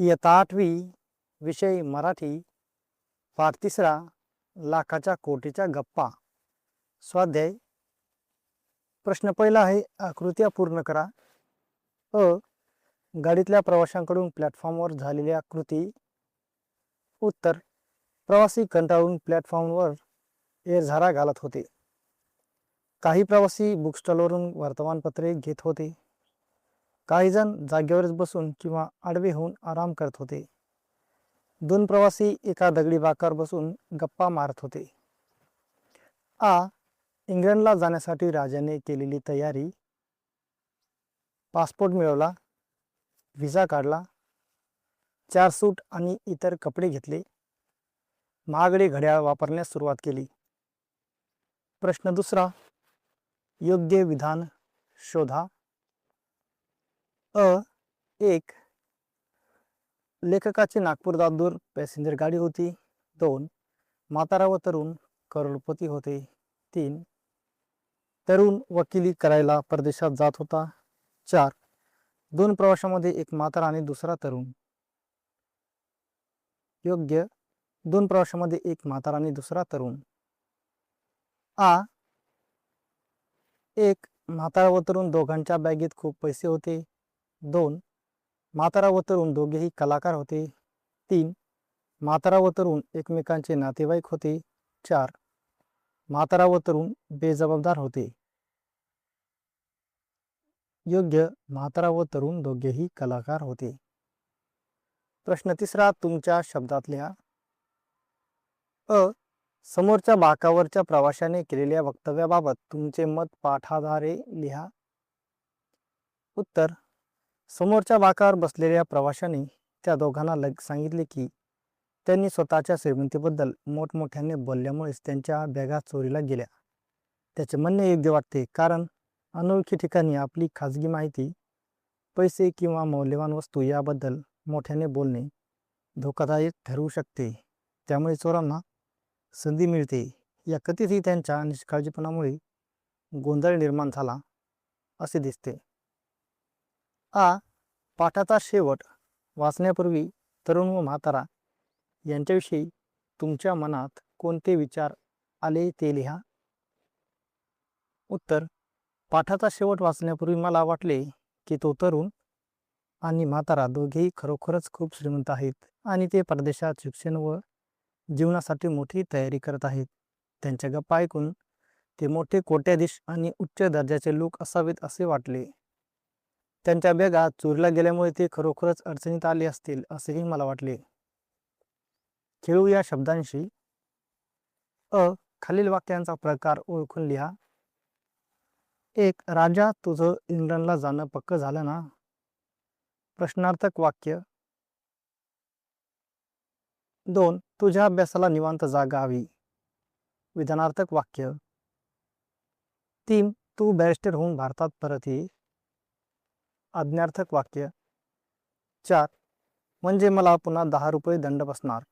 इयत्ता 8वी विषय मराठी पाठ 3 लाखाच्या कोटीच्या गप्पा स्वाध्याय प्रश्न पहिला आहे आकृत्या पूर्ण करा. अ गाडीतल्या प्रवाशांकडून प्लॅटफॉर्मवर झालेल्या कृती. उत्तर प्रवासी कंटाळून प्लॅटफॉर्मवर एरझारा घालत होते. काही प्रवासी बुकस्टॉलवरून वर्तमानपत्रे घेत होते. काही जण जागेवरच बसून किंवा आडवे होऊन आराम करत होते. 2 प्रवासी एका दगडी बाकावर बसून गप्पा मारत होते. आ इंग्लंडला जाण्यासाठी राजाने केलेली तयारी. पासपोर्ट मिळवला, व्हिसा काढला, 4 सूट आणि इतर कपडे घेतले, महागडे घड्याळ वापरण्यास सुरुवात केली. प्रश्न दुसरा, योग्य विधान शोधा. अ 1 लेखकाची नागपूर दादूर पॅसेंजर गाडी होती. 2 म्हातारा व तरुण करोडपती होते. 3 तरुण वकिली करायला परदेशात जात होता. 4 2 प्रवाशांमध्ये एक म्हातारा आणि दुसरा तरुण. योग्य 2 प्रवाशांमध्ये एक म्हातारा आणि दुसरा तरुण. आ 1 म्हातारा व तरुण दोघांच्या बॅगेत खूप पैसे होते. 2 म्हातारा व तरुण दोघेही कलाकार होते. 3 म्हातारा व तरुण एकमेकांचे नातेवाईक होते. 4 म्हातारा व तरुण बेजबाबदार होते. योग्य म्हातारा व तरुण दोघेही कलाकार होते. प्रश्न तिसरा तुमच्या शब्दात लिहा. अ समोरच्या बाकावरच्या प्रवाशाने केलेल्या वक्तव्याबाबत तुमचे मत पाठाद्वारे लिहा. उत्तर समोरच्या बाकावर बसलेल्या प्रवाशाने त्या दोघांना सांगितले की त्यांनी स्वतःच्या श्रीमंतीबद्दल मोठमोठ्याने बोलल्यामुळेच त्यांच्या बॅगा चोरीला गेल्या. त्याचे म्हणणे योग्य वाटते, कारण अनोळखी ठिकाणी आपली खाजगी माहिती, पैसे किंवा मौल्यवान वस्तू याबद्दल मोठ्याने बोलणे धोकादायक ठरवू शकते. त्यामुळे चोरांना संधी मिळते. या कथेतही त्यांच्या निष्काळजीपणामुळे गोंधळ निर्माण झाला असे दिसते. आ पाठाचा शेवट वाचण्यापूर्वी तरुण व म्हातारा यांच्याविषयी तुमच्या मनात कोणते विचार आले ते लिहा. उत्तर पाठाचा शेवट वाचण्यापूर्वी मला वाटले की तो तरुण आणि म्हातारा दोघेही खरोखरच खूप श्रीमंत आहेत आणि ते परदेशात शिक्षण व जीवनासाठी मोठी तयारी करत आहेत. त्यांच्या गप्पा ऐकून ते मोठे कोट्याधीश आणि उच्च दर्जाचे लोक असावेत असे वाटले. त्यांच्या बॅगा चोरीला गेल्यामुळे ते खरोखरच अडचणीत आले असतील असेही मला वाटले. खेळू या शब्दांशी. अ खालील वाक्यांचा प्रकार ओळखून लिहा. 1 राजा तुझं इंग्लंडला जाणं पक्क झालं ना? प्रश्नार्थक वाक्य. 2 तुझ्या अभ्यासाला निवांत जागा हवी. विधानार्थक वाक्य. 3 तू बॅरिस्टर होऊन भारतात परत ये. आज्ञार्थक वाक्य. 4 म्हणजे मला पुन्हा 10 रुपये दंड बसणार.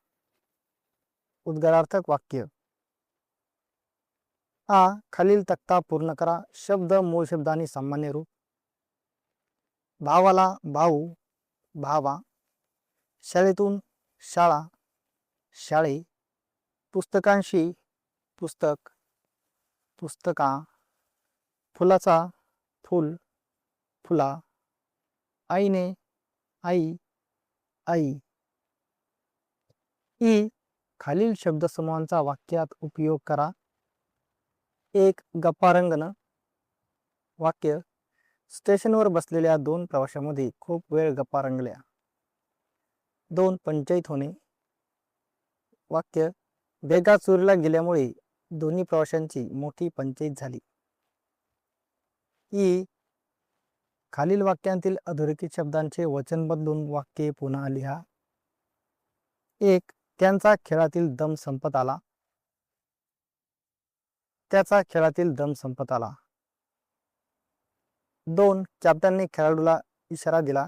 उद्गारार्थक वाक्य. आ खालील तक्ता पूर्ण करा. शब्द मूळ शब्द आणि सामान्य रूप. भावाला भाऊ, भावा. शाळेतून शाळा, शाळे. पुस्तकांशी पुस्तक, पुस्तका. फुलाचा फुल, फुला. आईने आई, आई. ई खालील शब्दसमूहांचा वाक्यात उपयोग करा. 1 गप्पा रंगणं. वाक्य स्टेशनवर बसलेल्या 2 प्रवाशांमध्ये खूप वेळ गप्पा रंगल्या. 2 पंचाईत होणे. वाक्य बॅगा चोरीला गेल्यामुळे दोन्ही प्रवाशांची मोठी पंचाईत झाली. ई खालील वाक्यांतील अधोरेखित शब्दांचे वचन बदलून वाक्ये पुन्हा लिहा. 1 त्यांचा खेळातील दम संपत आला. त्याचा खेळातील दम संपत आला. 2 कॅप्टनने खेळाडूला इशारा दिला.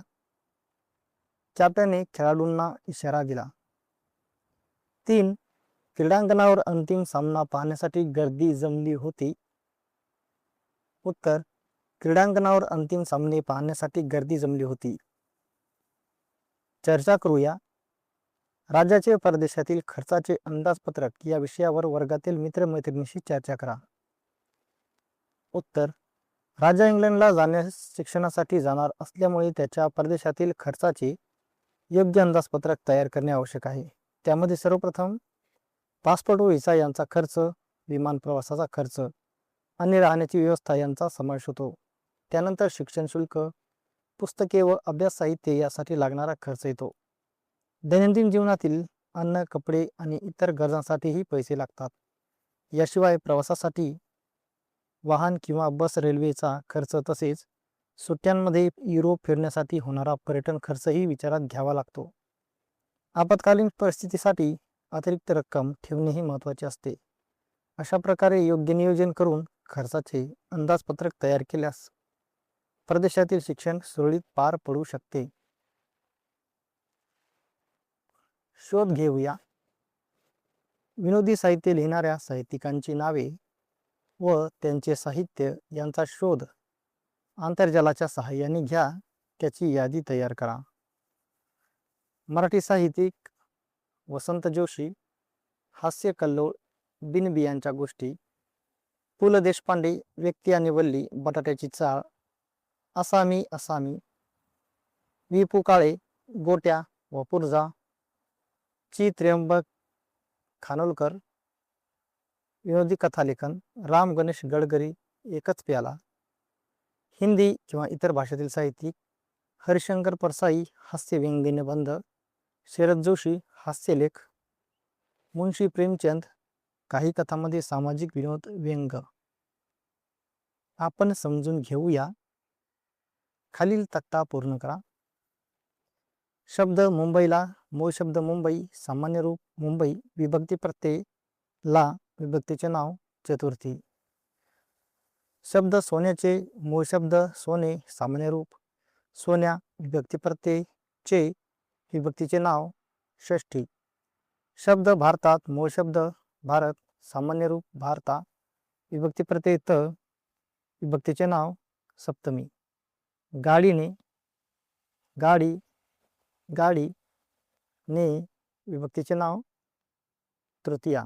कॅप्टनने खेळाडूंना इशारा दिला. 3 क्रीडांगणावर अंतिम सामना पाहण्यासाठी गर्दी जमली होती. उत्तर क्रीडांगणावर अंतिम सामने पाहण्यासाठी गर्दी जमली होती. चर्चा करूया. राज्याचे परदेशातील खर्चाचे अंदाजपत्रक या विषयावर वर्गातील मित्रमैत्रिणींशी चर्चा करा. उत्तर: राजा इंग्लंडला जाण्यास शिक्षणासाठी जाणार असल्यामुळे त्याच्या परदेशातील खर्चाचे योग्य अंदाजपत्रक तयार करणे आवश्यक आहे. त्यामध्ये सर्वप्रथम पासपोर्ट व व्हिसा यांचा खर्च, विमान प्रवासाचा खर्च आणि राहण्याची व्यवस्था यांचा समावेश होतो. त्यानंतर शिक्षण शुल्क, पुस्तके व अभ्यास साहित्य यासाठी लागणारा खर्च येतो. दैनंदिन जीवनातील अन्न, कपडे आणि इतर गरजांसाठीही पैसे लागतात. याशिवाय प्रवासासाठी वाहन किंवा बस, रेल्वेचा खर्च तसेच सुट्ट्यांमध्ये युरोप फिरण्यासाठी होणारा पर्यटन खर्चही विचारात घ्यावा लागतो. आपत्कालीन परिस्थितीसाठी अतिरिक्त रक्कम ठेवणेही महत्त्वाचे असते. अशा प्रकारे योग्य नियोजन करून खर्चाचे अंदाजपत्रक तयार केल्यास परदेशातील शिक्षण सुरळीत पार पडू शकते. शोध घेऊया. विनोदी साहित्य लिहिणाऱ्या साहित्यिकांची नावे व त्यांचे साहित्य यांचा शोध आंतरजालाच्या सहाय्याने घ्या. त्याची यादी तयार करा. मराठी साहित्यिक वसंत जोशी, हास्य कल्लोळ, बिनबियांच्या गोष्टी, पु ल देशपांडे, व्यक्ती आणि वल्ली, बटाट्याची चाळ, असामी असामी, वि पु काळे, गोट्या व पुरजा, ची त्र्यंबक खानोलकर, विनोदी कथालेखन, राम गणेश गडकरी, एकच प्याला. हिंदी किंवा इतर भाषेतील साहित्यिक हरिशंकर परसाई, हास्य व्यंग्य निबंध, शरद जोशी, हास्यलेख, मुंशी प्रेमचंद, काही कथांमध्ये सामाजिक विनोद, व्यंग. आपण समजून घेऊया. खालील तक्ता पूर्ण करा. शब्द मुंबईला, मूळ शब्द मुंबई, सामान्य रूप मुंबई, विभक्ती प्रत्यय ला, विभक्तीचे नाव चतुर्थी. शब्द सोन्याचे, मूळ शब्द सोने, सामान्य रूप सोन्या, विभक्ती प्रत्यय चे, विभक्तीचे नाव षष्ठी. शब्द भारतात, मूळ शब्द भारत, सामान्य रूप भारता, विभक्ती प्रत्यय त, विभक्तीचे नाव सप्तमी. गाडीने, गाडी, गाडी, ने, विभक्तीचे नाव तृतीया.